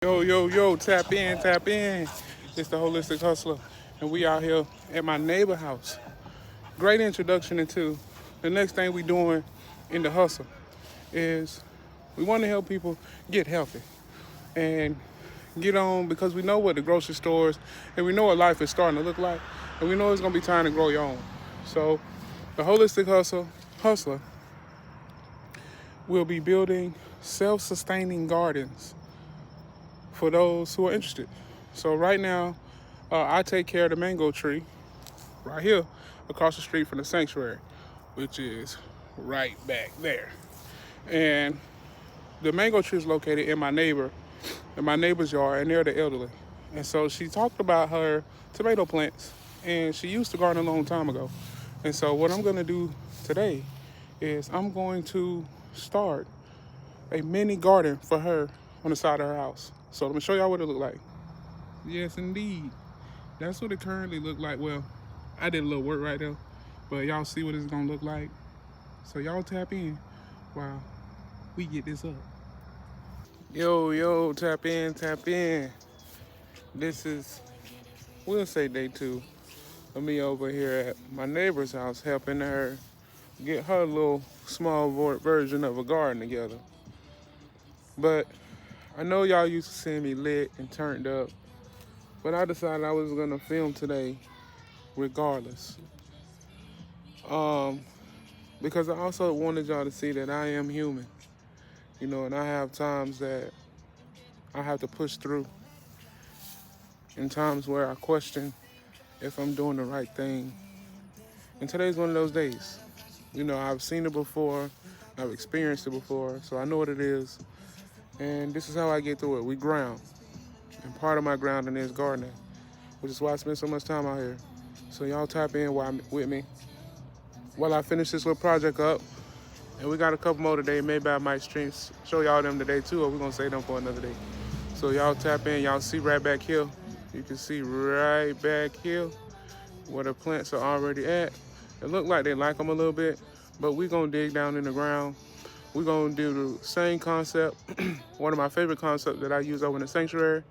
Yo, yo, yo, tap in, tap in. It's the Holistic Hustler, and we out here at my neighbor house. Great introduction into the next thing we doing in the hustle is we want to help people get healthy and get on because we know what the grocery stores and we know what life is starting to look like, and we know it's gonna be time to grow your own. So the Holistic Hustler will be building self-sustaining gardens for those who are interested. So right now, I take care of the mango tree right here across the street from the sanctuary, which is right back there. And the mango tree is located in my neighbor's yard, and they're the elderly. And so she talked about her tomato plants, and she used to garden a long time ago. And so what I'm gonna do today is I'm going to start a mini garden for her on the side of her house. So let me show y'all what it look like. Yes, indeed. That's what it currently look like. Well, I did a little work right there, but y'all see what it's gonna look like. So y'all tap in while we get this up. Yo, yo, tap in, tap in. This is, we'll say day 2 of me over here at my neighbor's house helping her get her little small version of a garden together. But I know y'all used to seeing me lit and turned up, but I decided I was gonna film today regardless. Because I also wanted y'all to see that I am human, and I have times that I have to push through, and times where I question if I'm doing the right thing. And today's one of those days. I've seen it before, I've experienced it before, so I know what it is. And this is how I get through it. We ground. And part of my grounding is gardening, which is why I spend so much time out here. So y'all tap in with me while I finish this little project up. And we got a couple more today. Maybe I might show y'all them today too, or we're gonna save them for another day. So y'all tap in, y'all see right back here. You can see right back here where the plants are already at. It look like they like them a little bit, but we're gonna dig down in the ground. We're gonna do the same concept. One of my favorite concepts that I use over in the sanctuary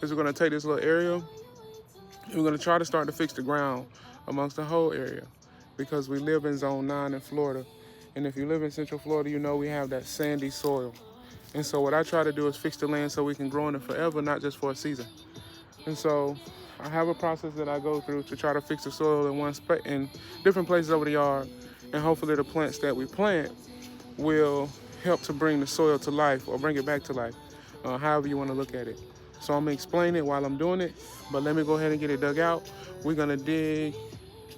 is we're gonna take this little area and we're gonna try to start to fix the ground amongst the whole area, because we live in zone 9 in Florida. And if you live in Central Florida, you know we have that sandy soil. And so what I try to do is fix the land so we can grow in it forever, not just for a season. And so I have a process that I go through to try to fix the soil in different places over the yard. And hopefully the plants that we plant will help to bring the soil to life or bring it back to life, however you want to look at it. So I'm going to explain it while I'm doing it, but let me go ahead and get it dug out. We're going to dig,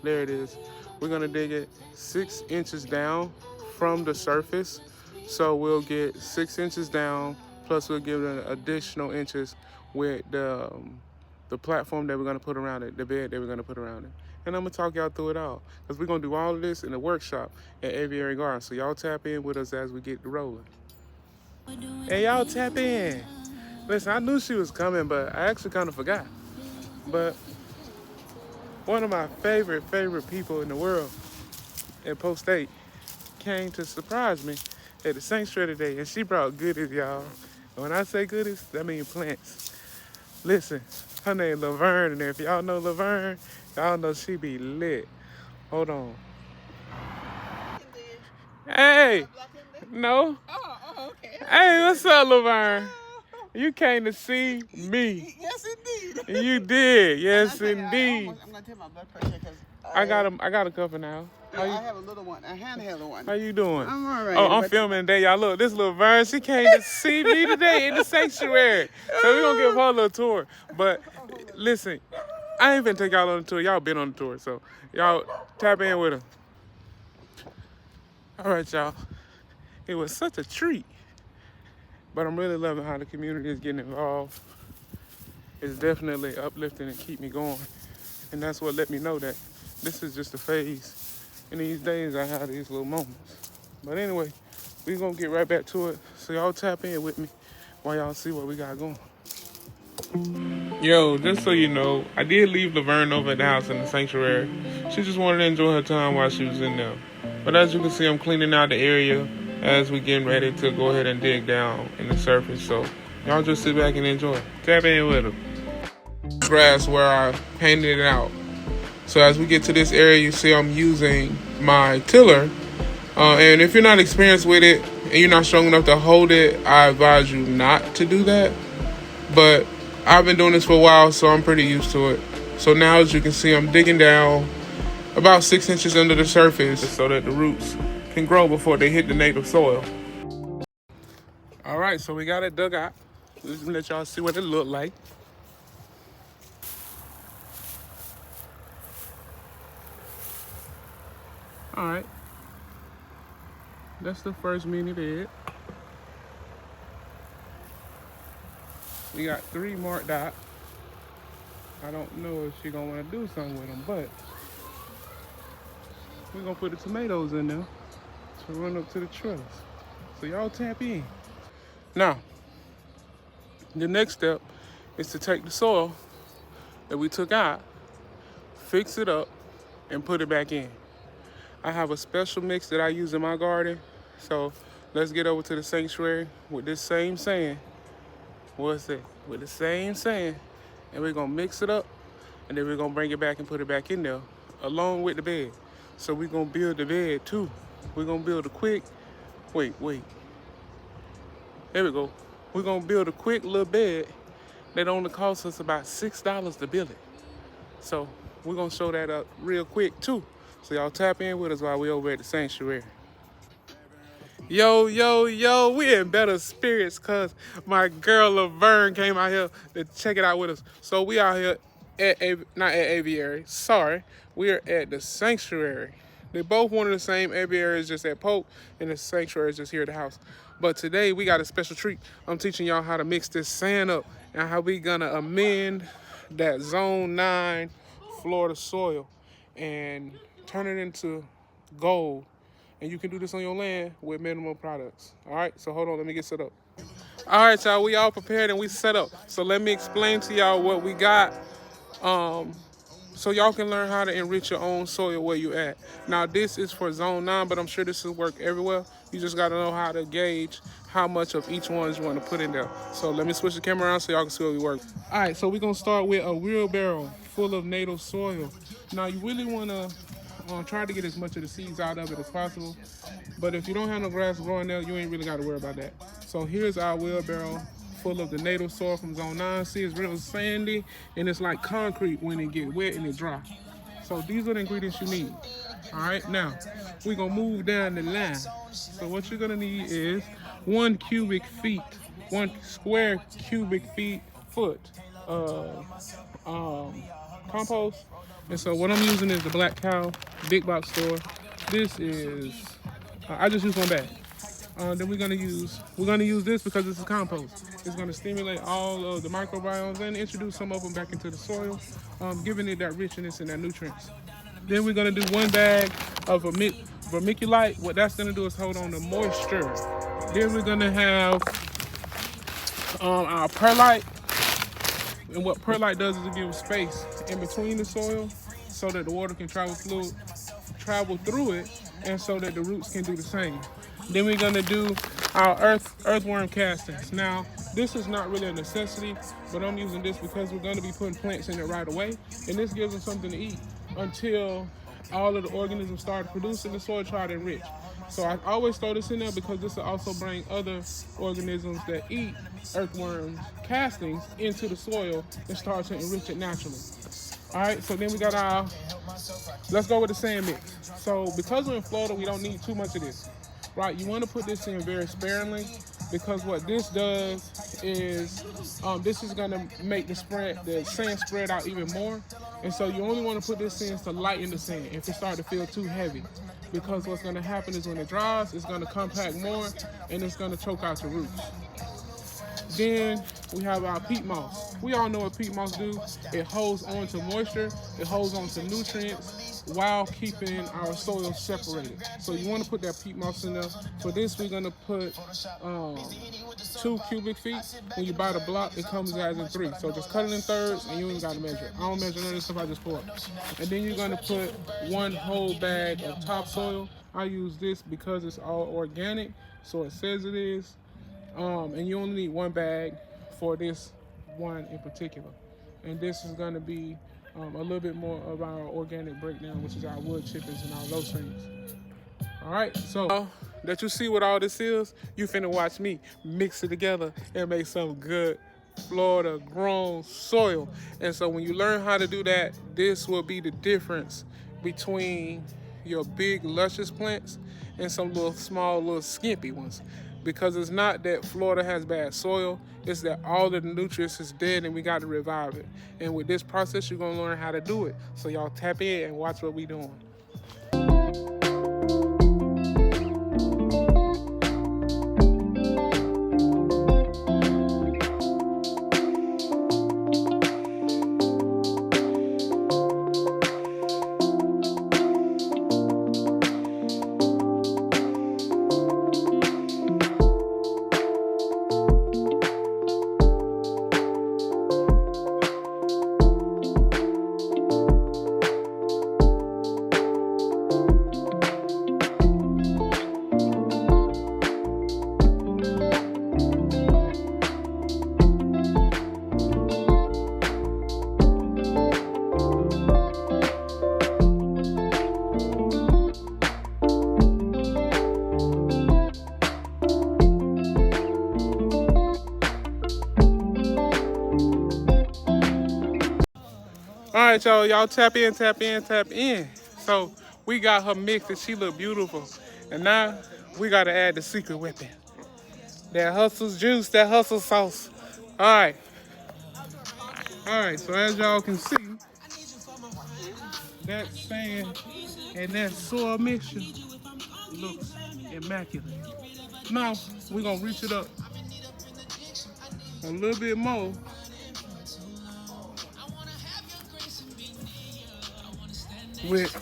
there it is. We're going to dig it 6 inches down from the surface. So we'll get 6 inches down, plus we'll give it additional inches with the platform that we're going to put around it, the bed that we're going to put around it. And I'm going to talk y'all through it all, because we're going to do all of this in the workshop at Aviary Garden. So y'all tap in with us as we get rolling. Hey, y'all tap in. Listen, I knew she was coming, but I actually kind of forgot. But one of my favorite people in the world at Post 8 came to surprise me at the sanctuary today, and she brought goodies, y'all. And when I say goodies, that means plants. Listen, her name Laverne, and if y'all know Laverne, y'all know she be lit. Hold on. Hey! No? Oh, okay. Hey, what's up, Laverne? You came to see me. Yes, indeed. You did, yes, indeed. I'm gonna take my blood pressure because I got a couple now. I have a little one, a handheld one. How you doing? I'm all right. Oh, I'm filming today, y'all. Look, this little Vern, she came to see me today in the sanctuary. So we're gonna give her a little tour. But listen, I ain't finna take y'all on the tour. Y'all been on the tour, so y'all tap in with her. All right, y'all. It was such a treat. But I'm really loving how the community is getting involved. It's definitely uplifting and keep me going. And that's what let me know that this is just a phase. In these days, I have these little moments. But anyway, we're going to get right back to it. So y'all tap in with me while y'all see what we got going. Yo, just so you know, I did leave Laverne over at the house in the sanctuary. She just wanted to enjoy her time while she was in there. But as you can see, I'm cleaning out the area as we getting ready to go ahead and dig down in the surface. So Y'all just sit back and enjoy. Tap in with them. Grass where I painted it out. So as we get to this area, you see I'm using my tiller. And if you're not experienced with it and you're not strong enough to hold it, I advise you not to do that. But I've been doing this for a while, so I'm pretty used to it. So now, as you can see, I'm digging down about 6 inches under the surface so that the roots can grow before they hit the native soil. All right, so we got it dug out. Let's let y'all see what it looked like. All right, that's the first mini bed. We got 3 marked out. I don't know if she's gonna wanna do something with them, but we're gonna put the tomatoes in there to run up to the trellis. So y'all tap in. Now, the next step is to take the soil that we took out, fix it up, and put it back in. I have a special mix that I use in my garden. So let's get over to the sanctuary with this same sand. What's it? With the same sand. And we're gonna mix it up, and then we're gonna bring it back and put it back in there along with the bed. So we're gonna build the bed too. We're gonna build a quick, wait. There we go. We're gonna build a quick little bed that only costs us about $6 to build it. So we're gonna show that up real quick too. So y'all tap in with us while we over at the sanctuary. Yo, we in better spirits cause my girl Laverne came out here to check it out with us. So we out here not at aviary, sorry. We are at the sanctuary. They both one of the same. Aviary is just at Pope and the sanctuary is just here at the house. But today we got a special treat. I'm teaching y'all how to mix this sand up and how we gonna amend that Zone 9 Florida soil and turn it into gold. And you can do this on your land with minimal products. All right, so hold on, let me get set up. All right, y'all, we all prepared and we set up. So let me explain to y'all what we got. So y'all can learn how to enrich your own soil where you at. Now this is for Zone 9, but I'm sure this will work everywhere. You just gotta know how to gauge how much of each one you wanna put in there. So let me switch the camera around so y'all can see what we work. All right, so we're gonna start with a wheelbarrow full of native soil. Now you really wanna try to get as much of the seeds out of it as possible. But if you don't have no grass growing there, you ain't really got to worry about that. So here's our wheelbarrow full of the native soil from Zone 9. See, it's real sandy and it's like concrete when it get wet and it dry. So these are the ingredients you need. All right, now we're gonna move down the line. So what you're gonna need is 1 square cubic foot of compost. And so what I'm using is the Black Cow big box store. This is I just use one bag. Then we're gonna use this because this is compost. It's gonna stimulate all of the microbiomes and introduce some of them back into the soil, giving it that richness and that nutrients. Then we're gonna do 1 bag of vermiculite. What that's gonna do is hold on to moisture. Then we're gonna have our perlite. And what perlite does is it gives space in between the soil so that the water can travel through it, and so that the roots can do the same. Then we're gonna do our earthworm castings. Now, this is not really a necessity, but I'm using this because we're gonna be putting plants in it right away, and this gives them something to eat until all of the organisms start producing the soil, try to enrich. So I always throw this in there because this will also bring other organisms that eat earthworm castings into the soil and start to enrich it naturally. All right, so then we got let's go with the sand mix. So because we're in Florida, we don't need too much of this, right? You want to put this in very sparingly because what this does is this is gonna make the sand spread out even more. And so you only want to put this in to lighten the sand if it starts to feel too heavy. Because what's gonna happen is when it dries, it's gonna compact more and it's gonna choke out the roots. Then we have our peat moss. We all know what peat moss do. It holds on to moisture, it holds on to nutrients while keeping our soil separated. So you want to put that peat moss in there. For this, we're going to put 2 cubic feet. When you buy the block, it comes as in 3. So just cut it in thirds and you ain't got to measure it. I don't measure none of this stuff, I just pour it. And then you're going to put 1 whole bag of topsoil. I use this because it's all organic, so it says it is. And you only need 1 bag for this one in particular. And this is going to be a little bit more of our organic breakdown, which is our wood chippings and our low strings. All right, so now that you see what all this is, you finna watch me mix it together and make some good Florida grown soil. And so when you learn how to do that, this will be the difference between your big luscious plants and some little small little skimpy ones. Because it's not that Florida has bad soil, it's that all the nutrients is dead and we got to revive it. And with this process, you're gonna learn how to do it. So y'all tap in and watch what we doing. All right, y'all tap in, tap in, tap in. So we got her mixed and she look beautiful. And now we gotta add the secret weapon. That hustle's juice, that hustle sauce. All right. All right, so as y'all can see, that sand and that soil mixture looks immaculate. Now we're gonna reach it up a little bit more. With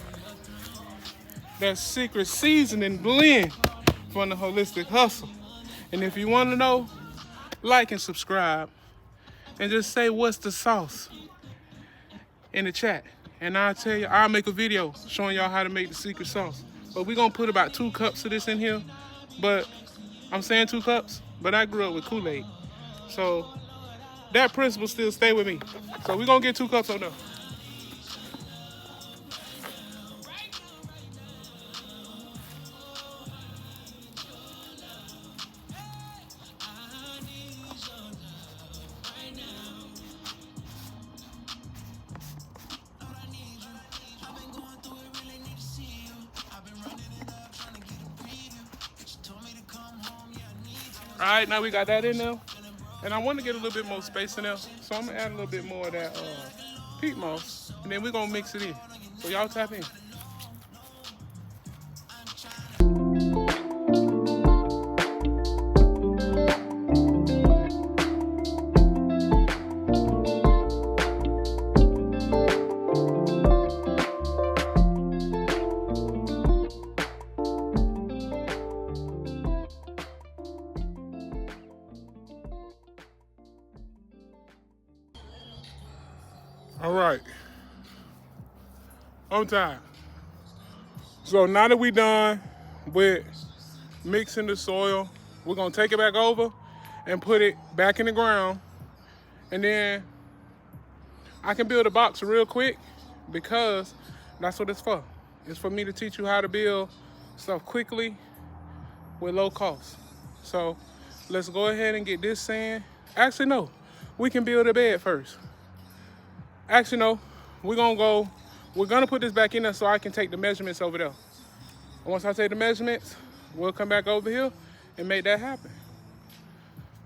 that secret seasoning blend from the Holistic Hustle. And if you want to know, like and subscribe. And just say what's the sauce in the chat. And I'll tell you, I'll make a video showing y'all how to make the secret sauce. But we're going to put about 2 cups of this in here. But I'm saying 2 cups, but I grew up with Kool-Aid. So that principle still stay with me. So we're going to get 2 cups on there. All right, now we got that in there. And I want to get a little bit more space in there. So I'm going to add a little bit more of that peat moss. And then we're going to mix it in. So y'all tap in. All right, on time. So now that we done with mixing the soil, we're gonna take it back over and put it back in the ground. And then I can build a box real quick because that's what it's for. It's for me to teach you how to build stuff quickly with low cost. So let's go ahead and get this sand. Actually, no, we can build a bed first. Actually, no, we're gonna put this back in there so I can take the measurements over there. And once I take the measurements, we'll come back over here and make that happen.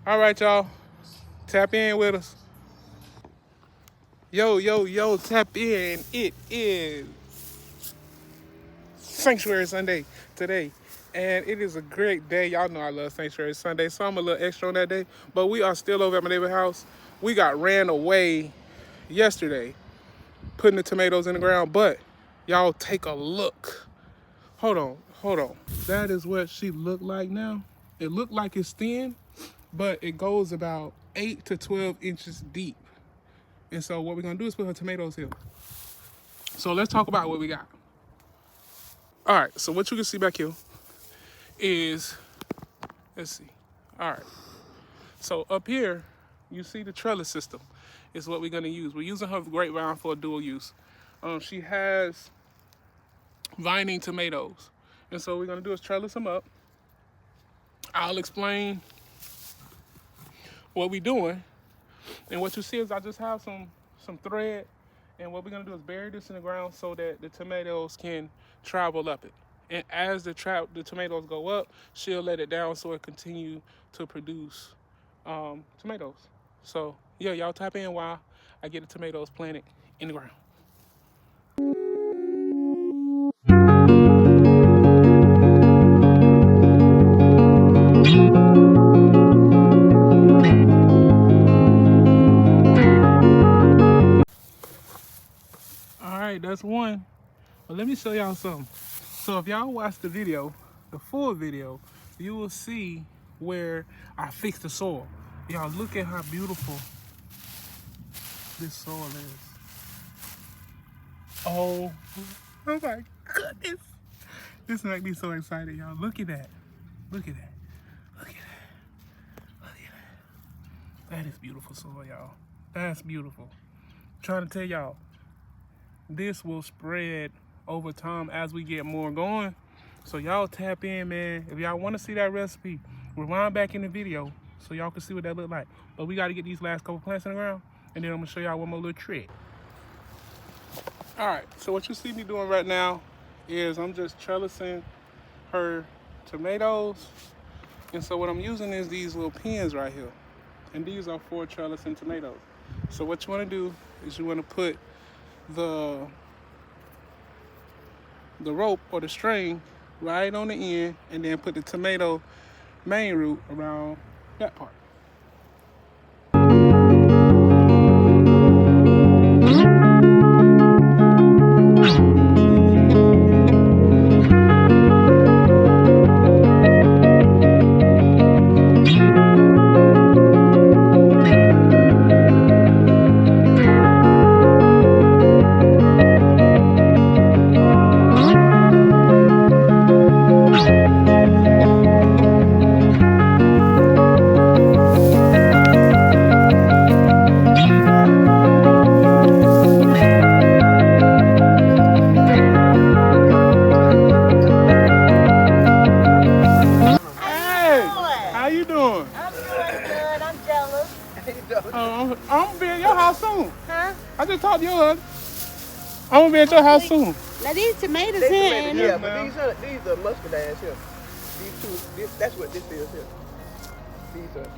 All right, y'all, tap in with us. Yo, tap in. It is Sanctuary Sunday today. And it is a great day. Y'all know I love Sanctuary Sunday, so I'm a little extra on that day. But we are still over at my neighbor's house. We got ran away yesterday putting the tomatoes in the ground, but y'all take a look. Hold on. That is what she looked like now. It looked like it's thin, but it goes about 8 to 12 inches deep. And so what we're gonna do is put her tomatoes here. So let's talk about what we got. All right, so what you can see back here is, let's see. All right, so up here, you see the trellis system is what we're going to use. We're using her grapevine for a dual use. She has vining tomatoes. And so what we're going to do is trellis them up. I'll explain what we're doing. And what you see is I just have some thread. And what we're going to do is bury this in the ground so that the tomatoes can travel up it. And as the tomatoes go up, she'll let it down so it continue to produce tomatoes. So yeah, y'all tap in while I get the tomatoes planted in the ground. All right, that's one. But let me show y'all something. So if y'all watch the video, the full video, you will see where I fixed the soil. Y'all look at how beautiful this soil is. Oh my goodness. This makes me so excited, y'all. Look at that. Look at that. Look at that. Look at that. That is beautiful soil, y'all. That's beautiful. I'm trying to tell y'all, this will spread over time as we get more going. So y'all tap in, man. If y'all want to see that recipe, rewind back in the video so y'all can see what that look like. But we got to get these last couple plants in the ground, and then I'm gonna show y'all one more little trick. All right, so what you see me doing right now is I'm just trellising her tomatoes. And so what I'm using is these little pins right here. And these are for trellising tomatoes. So what you want to do is you want to put the rope or the string right on the end, and then put the tomato main root around that part. I'm gonna be at your house soon. Huh? I just talked to your husband. I'm gonna be at your house soon. Now these tomatoes They here, tomatoes, ain't yeah, it? but these are muscadines here. These two, that's what this is here. These are.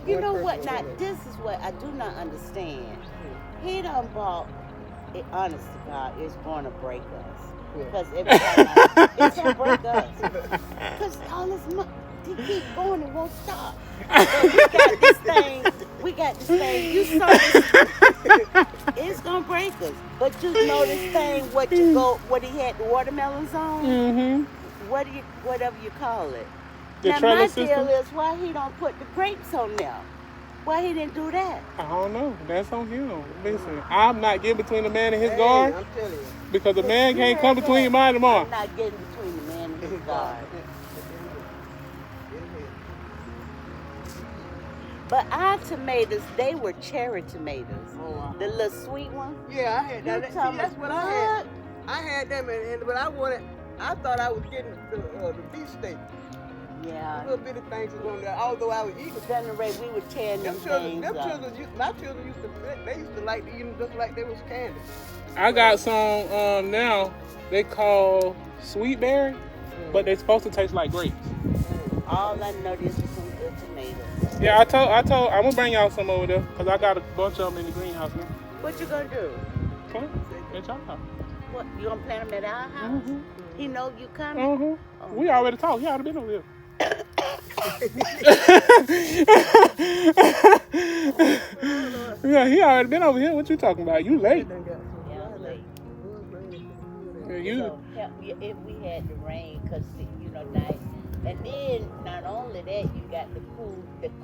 You know one what? person Now over this is what I do not understand. He done bought it. Honest to God, it's going to break us. Yeah. Because every time it's going to break us. Because all this money, he keep going and won't stop. But we got this thing. You saw this. It's going to break us. But you know this thing, what he had the watermelons on? Mm-hmm. Whatever you call it. The now my trellis deal system? is why he don't put the grapes on there. Why he didn't do that? I don't know. That's on him. Listen, I'm not getting between the man and his Hey, guard, I'm telling you. because the man can't come between mine and mine. I'm not getting between the man and his God. But our tomatoes, they were cherry tomatoes. Oh, wow. The little sweet one. Yeah, I had that. You See, talking that's what I had. I had them, but I thought I was getting the beef steak. Yeah. Little bitty things was on there, although I was eating. Then the rate we were tearing them things up. My children used to like to eat them just like they was candy. I got some now. They call sweet berry, but they're supposed to taste like grapes. All I know is some good tomatoes. Yeah, I told, I'm gonna bring y'all some over there, because I got a bunch of them in the greenhouse now. What you gonna do? Okay, at y'all house. What, you gonna plant them at our house? Mm-hmm. He know you coming? Mm-hmm. Oh. We already talked. He already been over here. Yeah, he already been over here. What you talking about? You late. Yeah, late. Yeah, you. So, if we had the rain, because, night. And then, not only that, you got the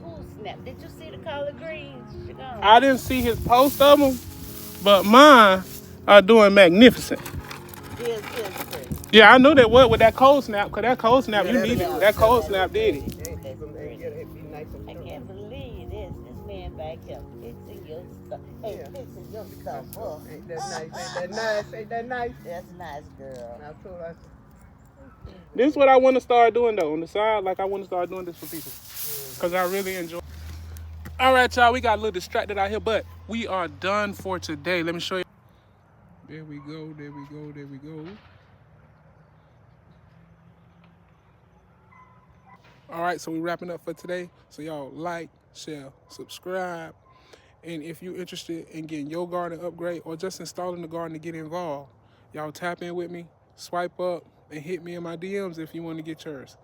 cool snap. Did you see the collard greens? I didn't see his post of them, but mine are doing magnificent. Yes, pretty. Yeah, I knew that what with that cold snap, because that cold snap, Yeah, you that needed. is. That cold snap did it. That's pretty. I can't believe this man back here Hey, Yeah. fixing your stuff up. Ain't that nice? Ain't that nice? Ain't that nice? That's nice, girl. And I told her, I said, This is what I want to start doing though on the side. Like I want to start doing this for people because I really enjoy. All right, y'all. We got a little distracted out here, but we are done for today. Let me show you. There we go. There we go. There we go. All right, so we're wrapping up for today. So y'all like, share, subscribe. And if you're interested in getting your garden upgrade or just installing the garden to get involved, y'all tap in with me, swipe up, and hit me in my DMs if you want to get yours.